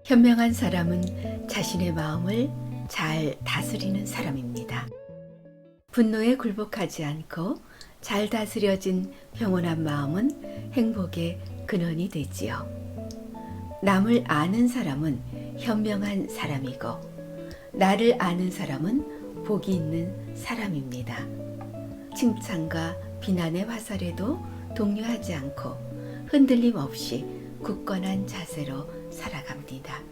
현명한 사람은 자신의 마음을 잘 다스리는 사람입니다. 분노에 굴복하지 않고 잘 다스려진 평온한 마음은 행복의 근원이 되지요. 남을 아는 사람은 현명한 사람이고 나를 아는 사람은 복이 있는 사람입니다. 칭찬과 비난의 화살에도 동요하지 않고 흔들림 없이 굳건한 자세로 살아갑니다.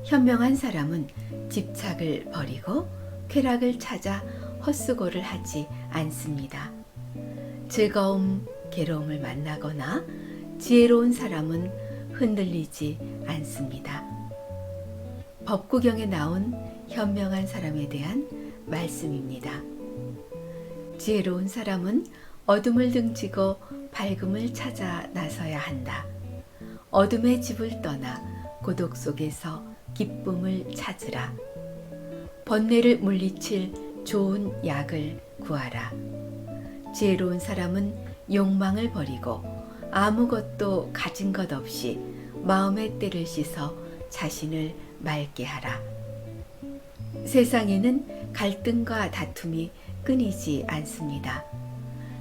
현명한 사람은 집착을 버리고 쾌락을 찾아 헛수고를 하지 않습니다. 즐거움, 괴로움을 만나거나 지혜로운 사람은 흔들리지 않습니다. 법구경에 나온 현명한 사람에 대한 말씀입니다. 지혜로운 사람은 어둠을 등지고 밝음을 찾아 나서야 한다. 어둠의 집을 떠나 고독 속에서 기쁨을 찾으라. 번뇌를 물리칠 좋은 약을 구하라. 지혜로운 사람은 욕망을 버리고 아무것도 가진 것 없이 마음의 때를 씻어 자신을 맑게 하라. 세상에는 갈등과 다툼이 끊이지 않습니다.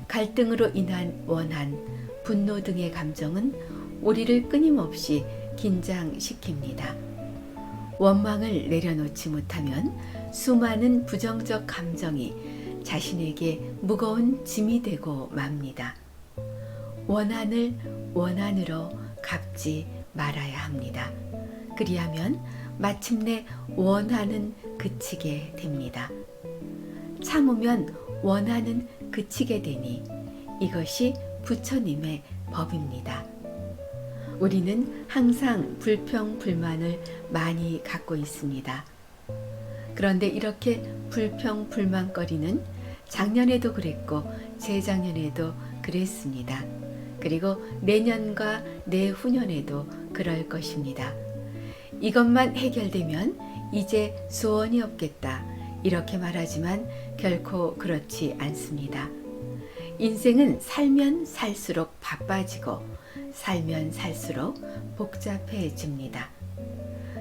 갈등으로 인한 원한, 분노 등의 감정은 우리를 끊임없이 긴장시킵니다. 원망을 내려놓지 못하면 수많은 부정적 감정이 자신에게 무거운 짐이 되고 맙니다. 원한을 원한으로 갚지 말아야 합니다. 그리하면 마침내 원한은 그치게 됩니다. 참으면 원한은 그치게 되니 이것이 부처님의 법입니다. 우리는 항상 불평, 불만을 많이 갖고 있습니다. 그런데 이렇게 불평, 불만거리는 작년에도 그랬고 재작년에도 그랬습니다. 그리고 내년과 내후년에도 그럴 것입니다. 이것만 해결되면 이제 소원이 없겠다. 이렇게 말하지만 결코 그렇지 않습니다. 인생은 살면 살수록 바빠지고 살면 살수록 복잡해집니다.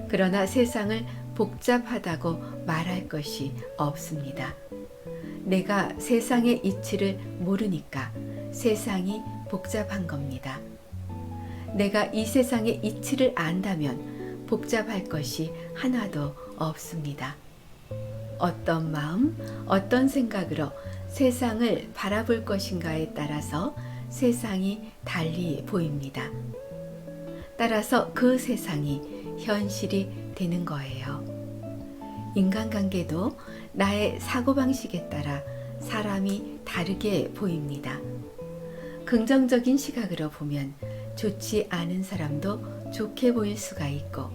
그러나 세상을 복잡하다고 말할 것이 없습니다. 내가 세상의 이치를 모르니까 세상이 복잡한 겁니다. 내가 이 세상의 이치를 안다면 복잡할 것이 하나도 없습니다. 어떤 마음, 어떤 생각으로 세상을 바라볼 것인가에 따라서 세상이 달리 보입니다. 따라서 그 세상이 현실이 되는 거예요. 인간관계도 나의 사고방식에 따라 사람이 다르게 보입니다. 긍정적인 시각으로 보면 좋지 않은 사람도 좋게 보일 수가 있고,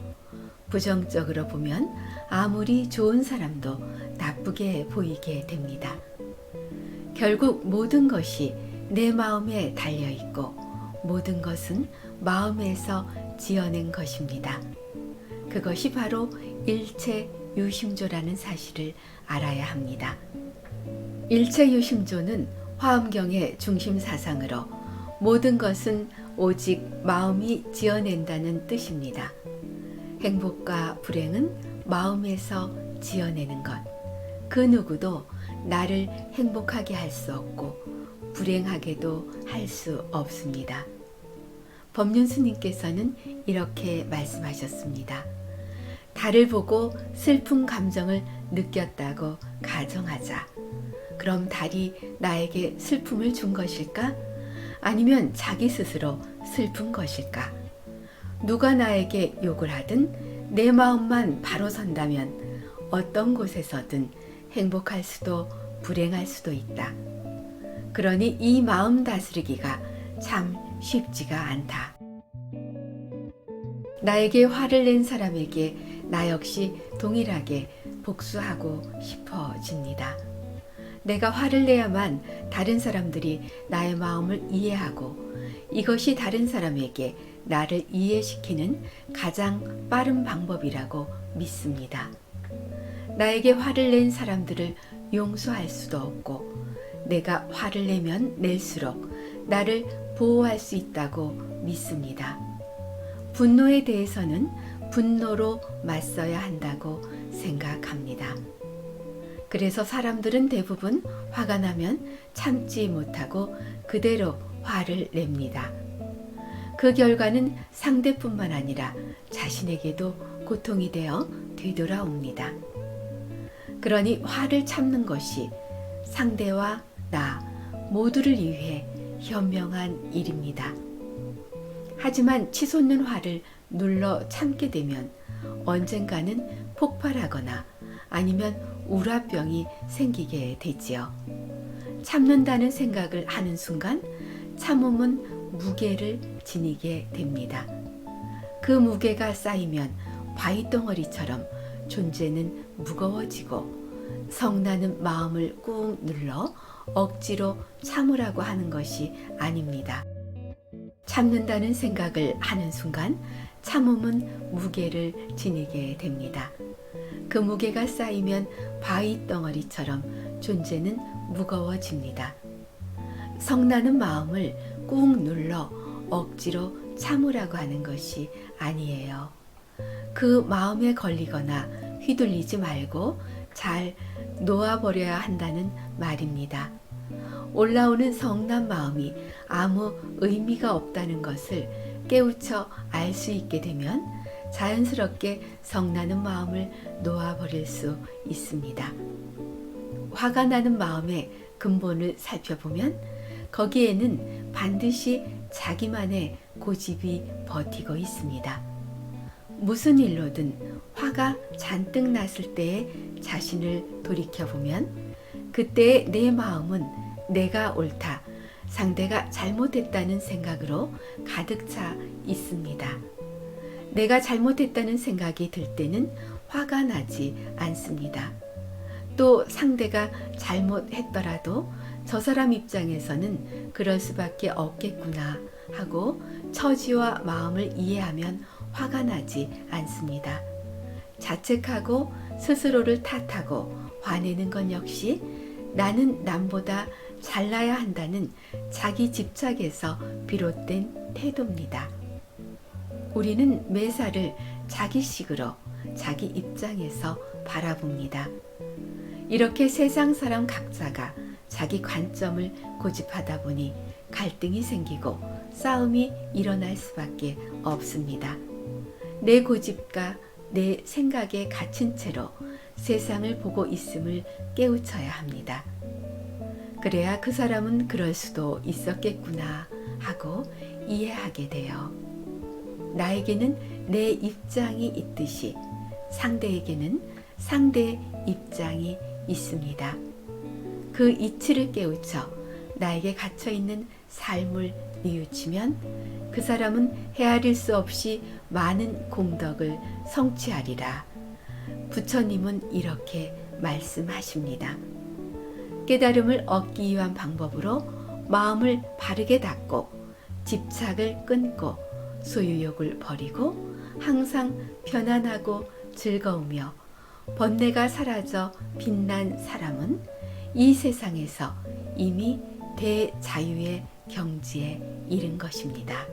부정적으로 보면 아무리 좋은 사람도 나쁘게 보이게 됩니다. 결국 모든 것이 내 마음에 달려있고 모든 것은 마음에서 지어낸 것입니다. 그것이 바로 일체유심조라는 사실을 알아야 합니다. 일체유심조는 화엄경의 중심 사상으로 모든 것은 오직 마음이 지어낸다는 뜻입니다. 행복과 불행은 마음에서 지어내는 것. 그 누구도 나를 행복하게 할 수 없고 불행하게도 할 수 없습니다. 법륜스님께서는 이렇게 말씀하셨습니다. 달을 보고 슬픈 감정을 느꼈다고 가정하자. 그럼 달이 나에게 슬픔을 준 것일까? 아니면 자기 스스로 슬픈 것일까? 누가 나에게 욕을 하든 내 마음만 바로 선다면 어떤 곳에서든 행복할 수도 불행할 수도 있다. 그러니 이 마음 다스리기가 참 쉽지가 않다. 나에게 화를 낸 사람에게 나 역시 동일하게 복수하고 싶어집니다. 내가 화를 내야만 다른 사람들이 나의 마음을 이해하고 이것이 다른 사람에게 나를 이해시키는 가장 빠른 방법이라고 믿습니다. 나에게 화를 낸 사람들을 용서할 수도 없고 내가 화를 내면 낼수록 나를 보호할 수 있다고 믿습니다. 분노에 대해서는 분노로 맞서야 한다고 생각합니다. 그래서 사람들은 대부분 화가 나면 참지 못하고 그대로 화를 냅니다. 그 결과는 상대뿐만 아니라 자신에게도 고통이 되어 되돌아옵니다. 그러니 화를 참는 것이 상대와 나 모두를 위해 현명한 일입니다. 하지만 치솟는 화를 눌러 참게 되면 언젠가는 폭발하거나 아니면 우라병이 생기게 되지요. 참는다는 생각을 하는 순간 참음은 무게를 지니게 됩니다. 그 무게가 쌓이면 바위덩어리처럼 존재는 무거워지고 성나는 마음을 꾹 눌러 억지로 참으라고 하는 것이 아닙니다. 참는다는 생각을 하는 순간 참음은 무게를 지니게 됩니다. 그 무게가 쌓이면 바위덩어리처럼 존재는 무거워집니다. 성나는 마음을 꾹 눌러 억지로 참으라고 하는 것이 아니에요. 그 마음에 걸리거나 휘둘리지 말고 잘 놓아버려야 한다는 말입니다. 올라오는 성난 마음이 아무 의미가 없다는 것을 깨우쳐 알 수 있게 되면 자연스럽게 성나는 마음을 놓아버릴 수 있습니다. 화가 나는 마음의 근본을 살펴보면 거기에는 반드시 자기만의 고집이 버티고 있습니다. 무슨 일로든 화가 잔뜩 났을 때에 자신을 돌이켜보면 그때의 내 마음은 내가 옳다, 상대가 잘못했다는 생각으로 가득 차 있습니다. 내가 잘못했다는 생각이 들 때는 화가 나지 않습니다. 또 상대가 잘못했더라도 저 사람 입장에서는 그럴 수밖에 없겠구나 하고 처지와 마음을 이해하면 화가 나지 않습니다. 자책하고 스스로를 탓하고 화내는 건 역시 나는 남보다 잘나야 한다는 자기 집착에서 비롯된 태도입니다. 우리는 매사를 자기식으로 자기 입장에서 바라봅니다. 이렇게 세상 사람 각자가 자기 관점을 고집하다 보니 갈등이 생기고 싸움이 일어날 수밖에 없습니다. 내 고집과 내 생각에 갇힌 채로 세상을 보고 있음을 깨우쳐야 합니다. 그래야 그 사람은 그럴 수도 있었겠구나 하고 이해하게 돼요. 나에게는 내 입장이 있듯이 상대에게는 상대의 입장이 있습니다. 그 이치를 깨우쳐 나에게 갇혀있는 삶을 뉘우치면 그 사람은 헤아릴 수 없이 많은 공덕을 성취하리라. 부처님은 이렇게 말씀하십니다. 깨달음을 얻기 위한 방법으로 마음을 바르게 닫고 집착을 끊고 소유욕을 버리고 항상 편안하고 즐거우며 번뇌가 사라져 빛난 사람은 이 세상에서 이미 대자유의 경지에 이른 것입니다.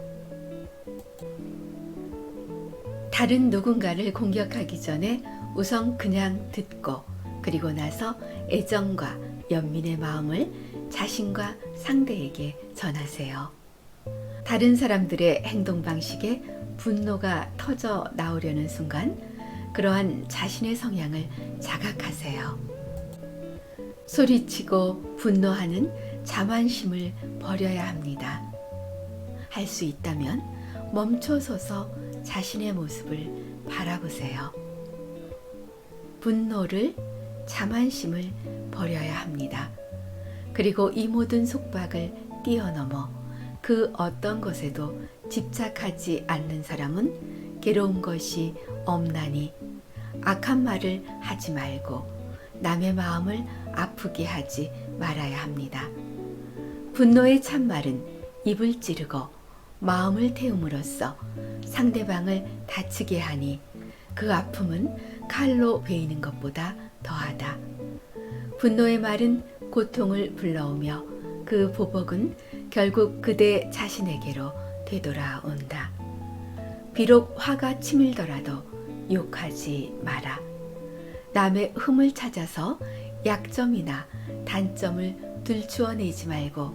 다른 누군가를 공격하기 전에 우선 그냥 듣고 그리고 나서 애정과 연민의 마음을 자신과 상대에게 전하세요. 다른 사람들의 행동 방식에 분노가 터져 나오려는 순간 그러한 자신의 성향을 자각하세요. 소리치고 분노하는 자만심을 버려야 합니다. 할 수 있다면 멈춰서서 자신의 모습을 바라보세요. 분노를, 자만심을 버려야 합니다. 그리고 이 모든 속박을 뛰어넘어 그 어떤 것에도 집착하지 않는 사람은 괴로운 것이 없나니 악한 말을 하지 말고 남의 마음을 아프게 하지 말아야 합니다. 분노의 참말은 입을 찌르고 마음을 태움으로써 상대방을 다치게 하니 그 아픔은 칼로 베이는 것보다 더하다. 분노의 말은 고통을 불러오며 그 보복은 결국 그대 자신에게로 되돌아온다. 비록 화가 치밀더라도 욕하지 마라. 남의 흠을 찾아서 약점이나 단점을 들추어내지 말고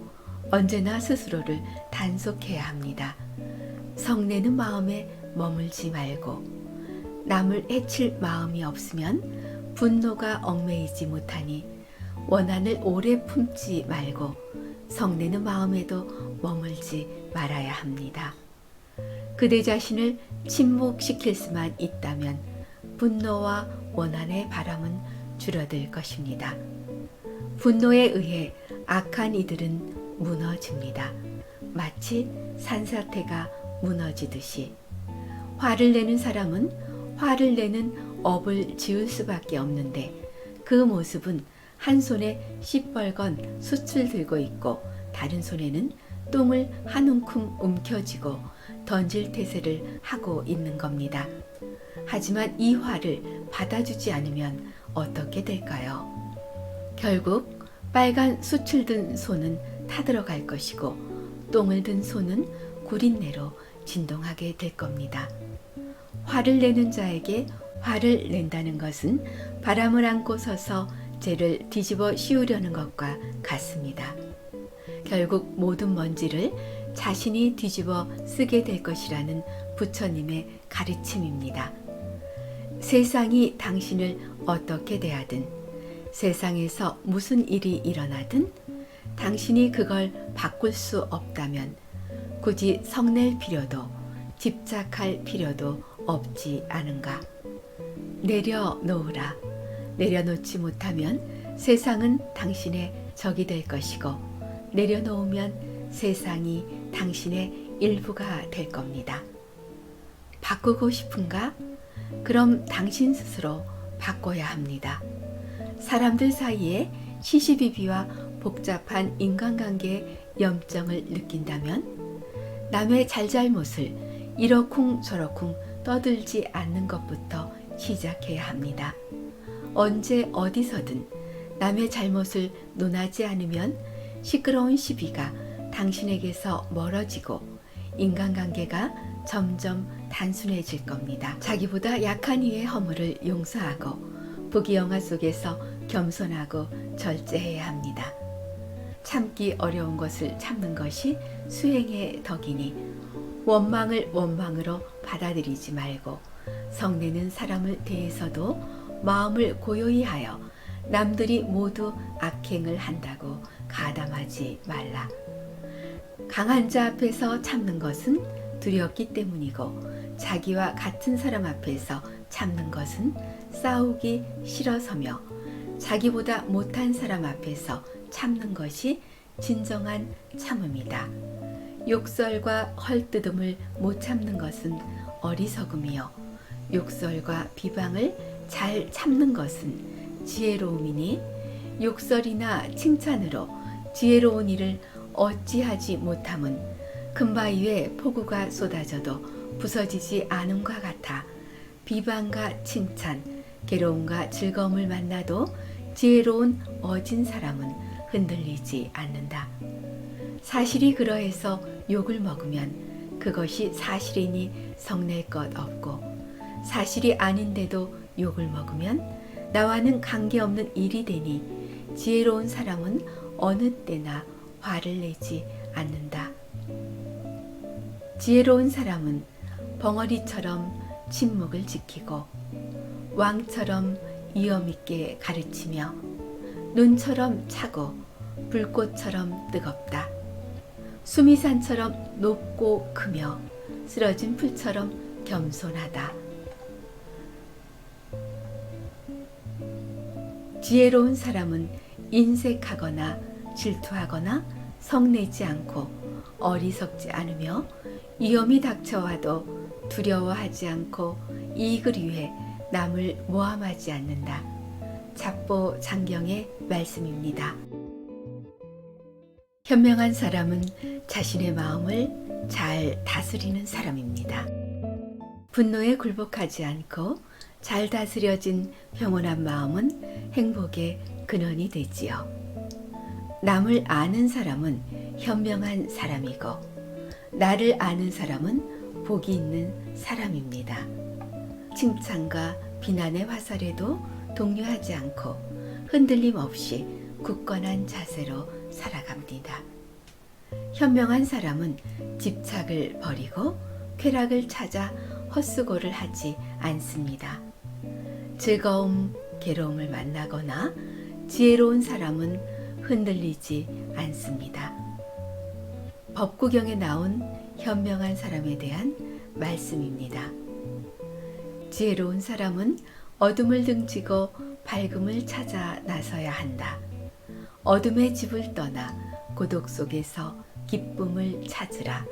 언제나 스스로를 단속해야 합니다. 성내는 마음에 머물지 말고 남을 해칠 마음이 없으면 분노가 얽매이지 못하니 원한을 오래 품지 말고 성내는 마음에도 머물지 말아야 합니다. 그대 자신을 침묵시킬 수만 있다면 분노와 원한의 바람은 줄어들 것입니다. 분노에 의해 악한 이들은 무너집니다. 마치 산사태가 무너지듯이. 화를 내는 사람은 화를 내는 업을 지을 수밖에 없는데 그 모습은 한 손에 시뻘건 숯을 들고 있고 다른 손에는 똥을 한 움큼 움켜쥐고 던질 태세를 하고 있는 겁니다. 하지만 이 화를 받아주지 않으면 어떻게 될까요? 결국 빨간 숯을 든 손은 타들어갈 것이고 똥을 든 손은 구린내로 진동하게 될 겁니다. 화를 내는 자에게 화를 낸다는 것은 바람을 안고 서서 죄를 뒤집어 씌우려는 것과 같습니다. 결국 모든 먼지를 자신이 뒤집어 쓰게 될 것이라는 부처님의 가르침입니다. 세상이 당신을 어떻게 대하든, 세상에서 무슨 일이 일어나든 당신이 그걸 바꿀 수 없다면 굳이 성낼 필요도 집착할 필요도 없지 않은가. 내려놓으라. 내려놓지 못하면 세상은 당신의 적이 될 것이고 내려놓으면 세상이 당신의 일부가 될 겁니다. 바꾸고 싶은가? 그럼 당신 스스로 바꿔야 합니다. 사람들 사이에 시시비비와 복잡한 인간관계의 염증을 느낀다면 남의 잘잘못을 이러쿵저러쿵 떠들지 않는 것부터 시작해야 합니다. 언제 어디서든 남의 잘못을 논하지 않으면 시끄러운 시비가 당신에게서 멀어지고 인간관계가 점점 단순해질 겁니다. 자기보다 약한 이의 허물을 용서하고 부귀영화 속에서 겸손하고 절제해야 합니다. 참기 어려운 것을 참는 것이 수행의 덕이니 원망을 원망으로 받아들이지 말고 성내는 사람을 대해서도 마음을 고요히 하여 남들이 모두 악행을 한다고 가담하지 말라. 강한 자 앞에서 참는 것은 두렵기 때문이고 자기와 같은 사람 앞에서 참는 것은 싸우기 싫어서며 자기보다 못한 사람 앞에서 참는 것이 진정한 참음이다. 욕설과 헐뜯음을 못 참는 것은 어리석음이요 욕설과 비방을 잘 참는 것은 지혜로움이니 욕설이나 칭찬으로 지혜로운 일을 어찌하지 못함은 큰 바위에 폭우가 쏟아져도 부서지지 않음과 같아 비방과 칭찬, 괴로움과 즐거움을 만나도 지혜로운 어진 사람은 흔들리지 않는다. 사실이 그러해서 욕을 먹으면 그것이 사실이니 성낼 것 없고 사실이 아닌데도 욕을 먹으면 나와는 관계없는 일이 되니 지혜로운 사람은 어느 때나 화를 내지 않는다. 지혜로운 사람은 벙어리처럼 침묵을 지키고 왕처럼 위엄있게 가르치며 눈처럼 차고 불꽃처럼 뜨겁다. 수미산처럼 높고 크며 쓰러진 풀처럼 겸손하다. 지혜로운 사람은 인색하거나 질투하거나 성내지 않고 어리석지 않으며 위험이 닥쳐와도 두려워하지 않고 이익을 위해 남을 모함하지 않는다. 잡보 장경의 말씀입니다. 현명한 사람은 자신의 마음을 잘 다스리는 사람입니다. 분노에 굴복하지 않고 잘 다스려진 평온한 마음은 행복의 근원이 되지요. 남을 아는 사람은 현명한 사람이고 나를 아는 사람은 복이 있는 사람입니다. 칭찬과 비난의 화살에도 동요하지 않고 흔들림 없이 굳건한 자세로 살아갑니다. 현명한 사람은 집착을 버리고 쾌락을 찾아 헛수고를 하지 않습니다. 즐거움, 괴로움을 만나거나 지혜로운 사람은 흔들리지 않습니다. 법구경에 나온 현명한 사람에 대한 말씀입니다. 지혜로운 사람은 어둠을 등지고 밝음을 찾아 나서야 한다. 어둠의 집을 떠나 고독 속에서 기쁨을 찾으라.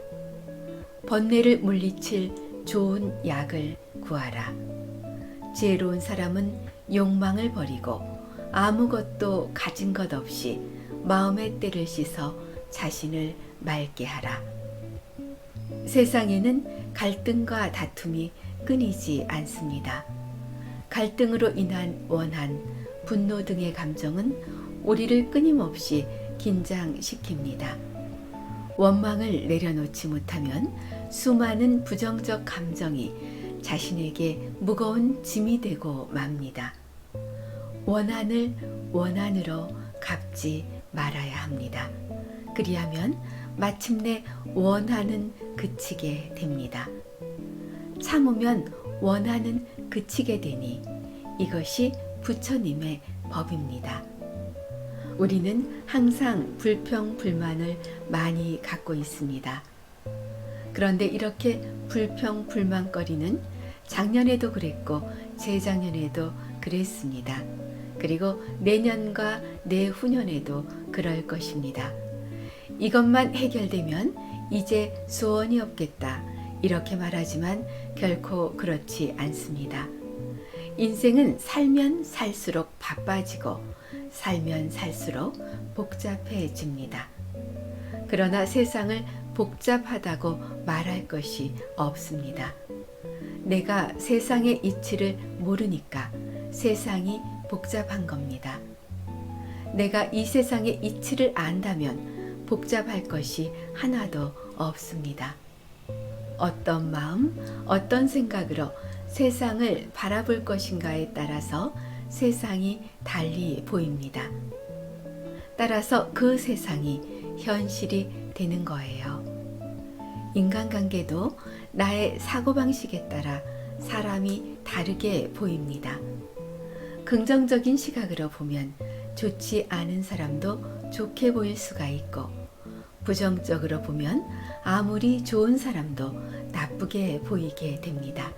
번뇌를 물리칠 좋은 약을 구하라. 지혜로운 사람은 욕망을 버리고 아무것도 가진 것 없이 마음의 때를 씻어 자신을 맑게 하라. 세상에는 갈등과 다툼이 끊이지 않습니다. 갈등으로 인한 원한, 분노 등의 감정은 우리를 끊임없이 긴장시킵니다. 원망을 내려놓지 못하면 수많은 부정적 감정이 자신에게 무거운 짐이 되고 맙니다. 원한을 원한으로 갚지 말아야 합니다. 그리하면 마침내 원한은 그치게 됩니다. 참으면 원한은 그치게 되니 이것이 부처님의 법입니다. 우리는 항상 불평, 불만을 많이 갖고 있습니다. 그런데 이렇게 불평, 불만거리는 작년에도 그랬고 재작년에도 그랬습니다. 그리고 내년과 내후년에도 그럴 것입니다. 이것만 해결되면 이제 소원이 없겠다. 이렇게 말하지만 결코 그렇지 않습니다. 인생은 살면 살수록 바빠지고 살면 살수록 복잡해집니다. 그러나 세상을 복잡하다고 말할 것이 없습니다. 내가 세상의 이치를 모르니까 세상이 복잡한 겁니다. 내가 이 세상의 이치를 안다면 복잡할 것이 하나도 없습니다. 어떤 마음, 어떤 생각으로 세상을 바라볼 것인가에 따라서 세상이 달리 보입니다. 따라서 그 세상이 현실이 되는 거예요. 인간관계도 나의 사고방식에 따라 사람이 다르게 보입니다. 긍정적인 시각으로 보면 좋지 않은 사람도 좋게 보일 수가 있고, 부정적으로 보면 아무리 좋은 사람도 나쁘게 보이게 됩니다.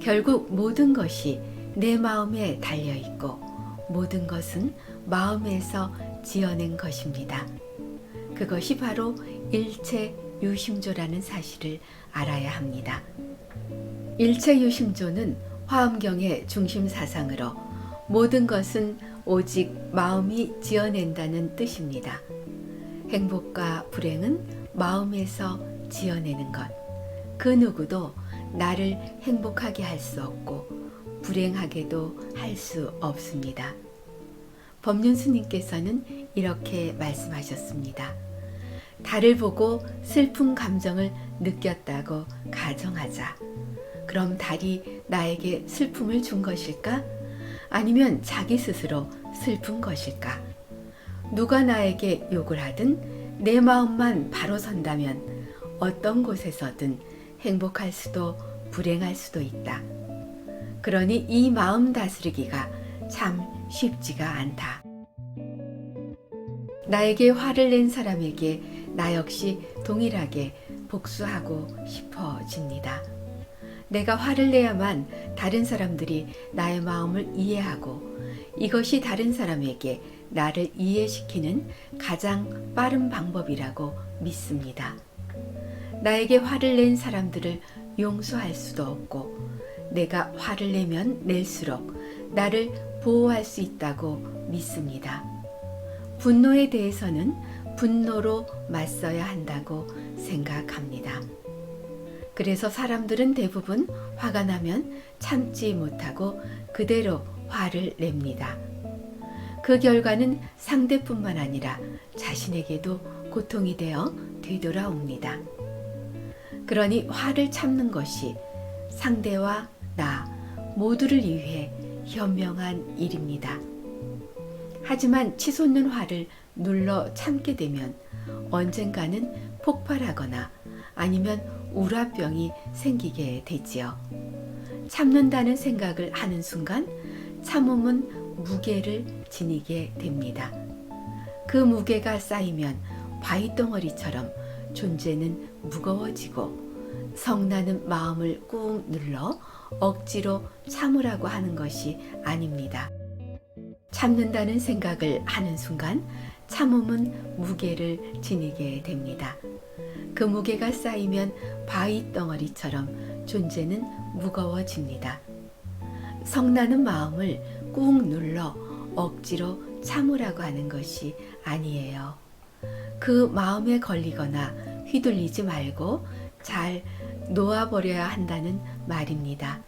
결국 모든 것이 내 마음에 달려 있고 모든 것은 마음에서 지어낸 것입니다. 그것이 바로 일체유심조라는 사실을 알아야 합니다. 일체유심조는 화엄경의 중심 사상으로 모든 것은 오직 마음이 지어낸다는 뜻입니다. 행복과 불행은 마음에서 지어내는 것. 그 누구도 나를 행복하게 할 수 없고 불행하게도 할 수 없습니다. 법륜스님께서는 이렇게 말씀하셨습니다. 달을 보고 슬픈 감정을 느꼈다고 가정하자. 그럼 달이 나에게 슬픔을 준 것일까? 아니면 자기 스스로 슬픈 것일까? 누가 나에게 욕을 하든 내 마음만 바로 선다면 어떤 곳에서든 행복할 수도 불행할 수도 있다. 그러니 이 마음 다스리기가 참 쉽지가 않다. 나에게 화를 낸 사람에게 나 역시 동일하게 복수하고 싶어집니다. 내가 화를 내야만 다른 사람들이 나의 마음을 이해하고 이것이 다른 사람에게 나를 이해시키는 가장 빠른 방법이라고 믿습니다. 나에게 화를 낸 사람들을 용서할 수도 없고 내가 화를 내면 낼수록 나를 보호할 수 있다고 믿습니다. 분노에 대해서는 분노로 맞서야 한다고 생각합니다. 그래서 사람들은 대부분 화가 나면 참지 못하고 그대로 화를 냅니다. 그 결과는 상대뿐만 아니라 자신에게도 고통이 되어 뒤돌아옵니다. 그러니 화를 참는 것이 상대와 나 모두를 위해 현명한 일입니다. 하지만 치솟는 화를 눌러 참게 되면 언젠가는 폭발하거나 아니면 우라병이 생기게 되지요. 참는다는 생각을 하는 순간 참음은 무게를 지니게 됩니다. 그 무게가 쌓이면 바위덩어리처럼 존재는 무거워지고 성나는 마음을 꾹 눌러 억지로 참으라고 하는 것이 아닙니다. 참는다는 생각을 하는 순간 참음은 무게를 지니게 됩니다. 그 무게가 쌓이면 바위덩어리처럼 존재는 무거워집니다. 성나는 마음을 꾹 눌러 억지로 참으라고 하는 것이 아니에요. 그 마음에 걸리거나 휘둘리지 말고 잘 놓아버려야 한다는 말입니다.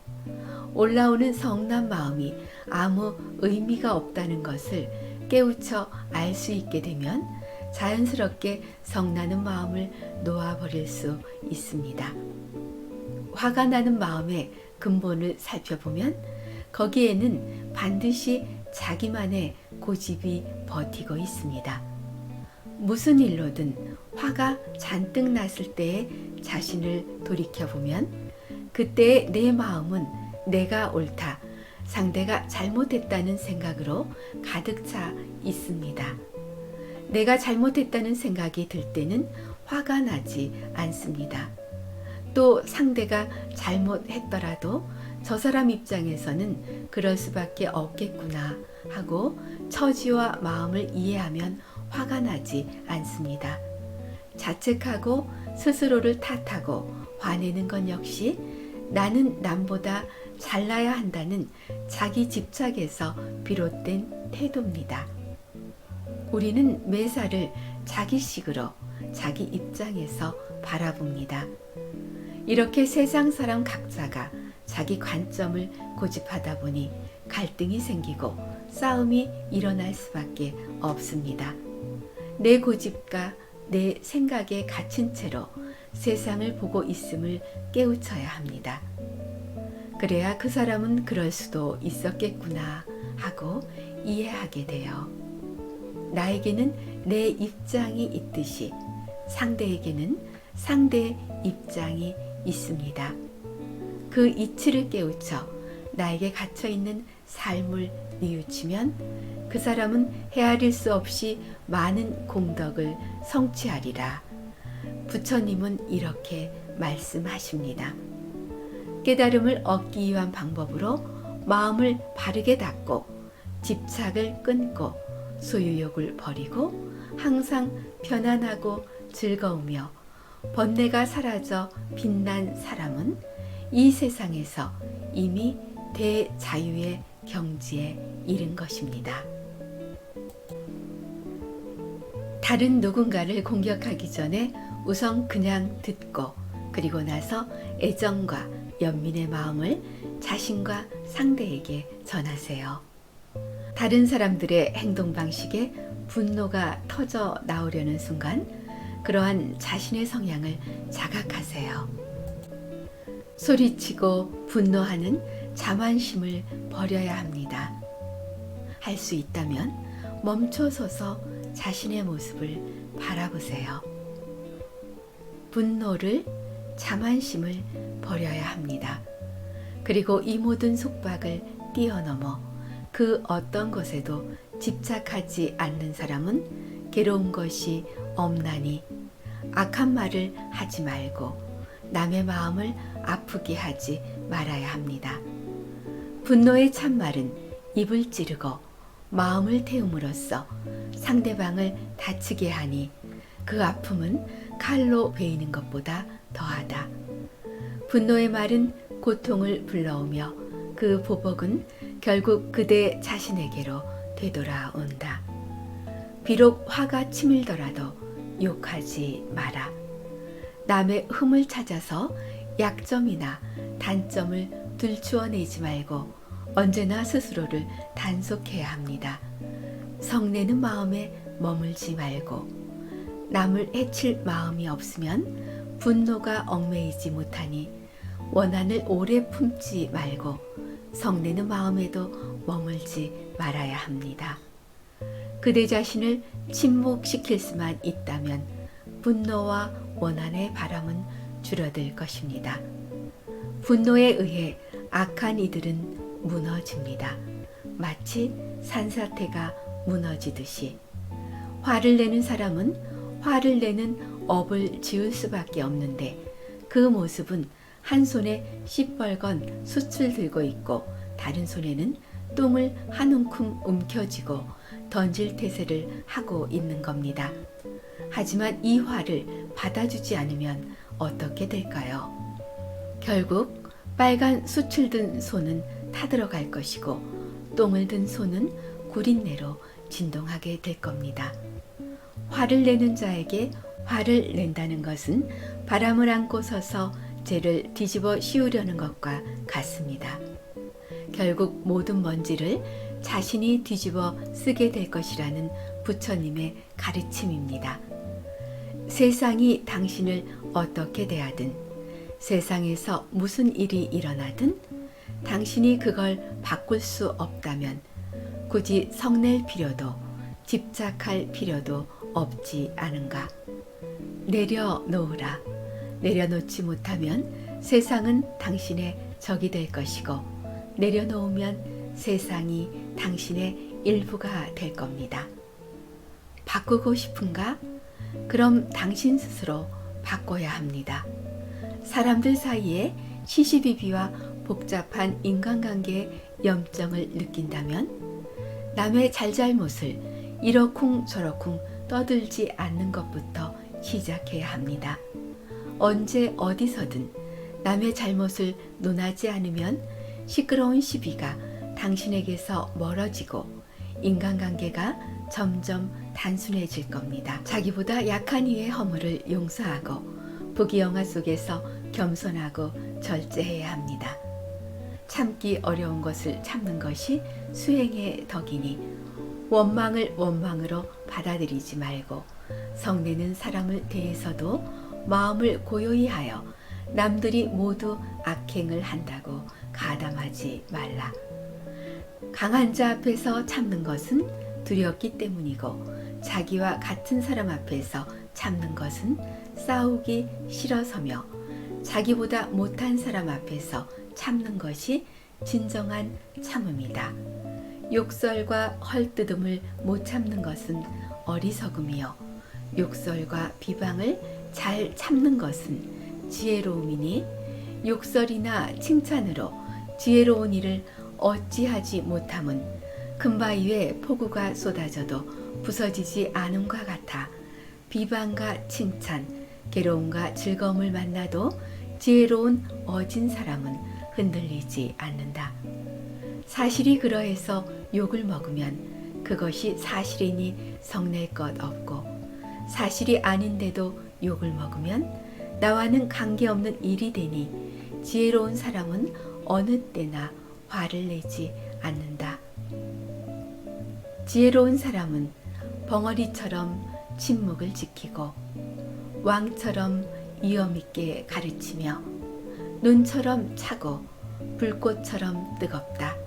올라오는 성난 마음이 아무 의미가 없다는 것을 깨우쳐 알 수 있게 되면 자연스럽게 성나는 마음을 놓아버릴 수 있습니다. 화가 나는 마음의 근본을 살펴보면 거기에는 반드시 자기만의 고집이 버티고 있습니다. 무슨 일로든 화가 잔뜩 났을 때의 자신을 돌이켜보면 그때의 내 마음은 내가 옳다, 상대가 잘못했다는 생각으로 가득 차 있습니다. 내가 잘못했다는 생각이 들 때는 화가 나지 않습니다. 또 상대가 잘못했더라도 저 사람 입장에서는 그럴 수밖에 없겠구나 하고 처지와 마음을 이해하면 화가 나지 않습니다. 자책하고 스스로를 탓하고 화내는 건 역시 나는 남보다 잘나야 한다는 자기 집착에서 비롯된 태도입니다. 우리는 매사를 자기식으로 자기 입장에서 바라봅니다. 이렇게 세상 사람 각자가 자기 관점을 고집하다 보니 갈등이 생기고 싸움이 일어날 수밖에 없습니다. 내 고집과 내 생각에 갇힌 채로 세상을 보고 있음을 깨우쳐야 합니다. 그래야 그 사람은 그럴 수도 있었겠구나 하고 이해하게 돼요. 나에게는 내 입장이 있듯이 상대에게는 상대의 입장이 있습니다. 그 이치를 깨우쳐 나에게 갇혀있는 삶을 뉘우치면 그 사람은 헤아릴 수 없이 많은 공덕을 성취하리라. 부처님은 이렇게 말씀하십니다. 깨달음을 얻기 위한 방법으로 마음을 바르게 닫고 집착을 끊고 소유욕을 버리고 항상 편안하고 즐거우며 번뇌가 사라져 빛난 사람은 이 세상에서 이미 대자유의 경지에 이른 것입니다. 다른 누군가를 공격하기 전에 우선 그냥 듣고 그리고 나서 애정과 연민의 마음을 자신과 상대에게 전하세요. 다른 사람들의 행동 방식에 분노가 터져 나오려는 순간 그러한 자신의 성향을 자각하세요. 소리치고 분노하는 자만심을 버려야 합니다. 할 수 있다면 멈춰서서 자신의 모습을 바라보세요. 분노를, 자만심을 버려야 합니다. 그리고 이 모든 속박을 뛰어넘어 그 어떤 것에도 집착하지 않는 사람은 괴로운 것이 없나니 악한 말을 하지 말고 남의 마음을 아프게 하지 말아야 합니다. 분노의 참말은 입을 찌르고 마음을 태움으로써 상대방을 다치게 하니 그 아픔은 칼로 베이는 것보다 더하다. 분노의 말은 고통을 불러오며 그 보복은 결국 그대 자신에게로 되돌아온다. 비록 화가 치밀더라도 욕하지 마라. 남의 흠을 찾아서 약점이나 단점을 들추어내지 말고 언제나 스스로를 단속해야 합니다. 성내는 마음에 머물지 말고 남을 해칠 마음이 없으면 분노가 얽매이지 못하니 원한을 오래 품지 말고 성내는 마음에도 머물지 말아야 합니다. 그대 자신을 침묵시킬 수만 있다면 분노와 원한의 바람은 줄어들 것입니다. 분노에 의해 악한 이들은 무너집니다. 마치 산사태가 무너지듯이. 화를 내는 사람은 화를 내는 업을 지을 수밖에 없는데 그 모습은 한 손에 시뻘건 숯을 들고 있고 다른 손에는 똥을 한 움큼 움켜쥐고 던질 태세를 하고 있는 겁니다. 하지만 이 화를 받아주지 않으면 어떻게 될까요? 결국 빨간 숯을 든 손은 타들어갈 것이고 똥을 든 손은 구린내로 진동하게 될 겁니다. 화를 내는 자에게 화를 낸다는 것은 바람을 안고 서서 죄를 뒤집어 씌우려는 것과 같습니다. 결국 모든 먼지를 자신이 뒤집어 쓰게 될 것이라는 부처님의 가르침입니다. 세상이 당신을 어떻게 대하든, 세상에서 무슨 일이 일어나든 당신이 그걸 바꿀 수 없다면 굳이 성낼 필요도 집착할 필요도 없지 않은가. 내려놓으라. 내려놓지 못하면 세상은 당신의 적이 될 것이고 내려놓으면 세상이 당신의 일부가 될 겁니다. 바꾸고 싶은가? 그럼 당신 스스로 바꿔야 합니다. 사람들 사이에 시시비비와 복잡한 인간관계의 염증을 느낀다면 남의 잘잘못을 이러쿵저러쿵 떠들지 않는 것부터 시작해야 합니다. 언제 어디서든 남의 잘못을 논하지 않으면 시끄러운 시비가 당신에게서 멀어지고 인간관계가 점점 단순해질 겁니다. 자기보다 약한 이의 허물을 용서하고 부귀영화 속에서 겸손하고 절제해야 합니다. 참기 어려운 것을 참는 것이 수행의 덕이니 원망을 원망으로 받아들이지 말고 성내는 사람을 대해서도 마음을 고요히 하여 남들이 모두 악행을 한다고 가담하지 말라. 강한 자 앞에서 참는 것은 두렵기 때문이고 자기와 같은 사람 앞에서 참는 것은 싸우기 싫어서며 자기보다 못한 사람 앞에서 참는 것이 진정한 참음이다. 욕설과 헐뜯음을 못 참는 것은 어리석음이요 욕설과 비방을 잘 참는 것은 지혜로움이니 욕설이나 칭찬으로 지혜로운 일을 어찌하지 못함은 금바위에 폭우가 쏟아져도 부서지지 않음과 같아 비방과 칭찬, 괴로움과 즐거움을 만나도 지혜로운 어진 사람은 흔들리지 않는다. 사실이 그러해서 욕을 먹으면 그것이 사실이니 성낼 것 없고 사실이 아닌데도 욕을 먹으면 나와는 관계없는 일이 되니 지혜로운 사람은 어느 때나 화를 내지 않는다. 지혜로운 사람은 벙어리처럼 침묵을 지키고 왕처럼 위엄있게 가르치며 눈처럼 차고 불꽃처럼 뜨겁다.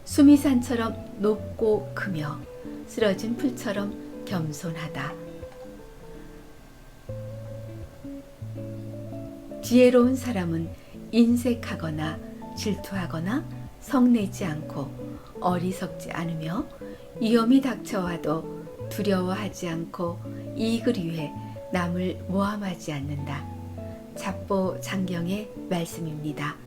수미산처럼 높고 크며 쓰러진 풀처럼 겸손하다. 지혜로운 사람은 인색하거나 질투하거나 성내지 않고 어리석지 않으며 위험이 닥쳐와도 두려워하지 않고 이익을 위해 남을 모함하지 않는다. 잡보 장경의 말씀입니다.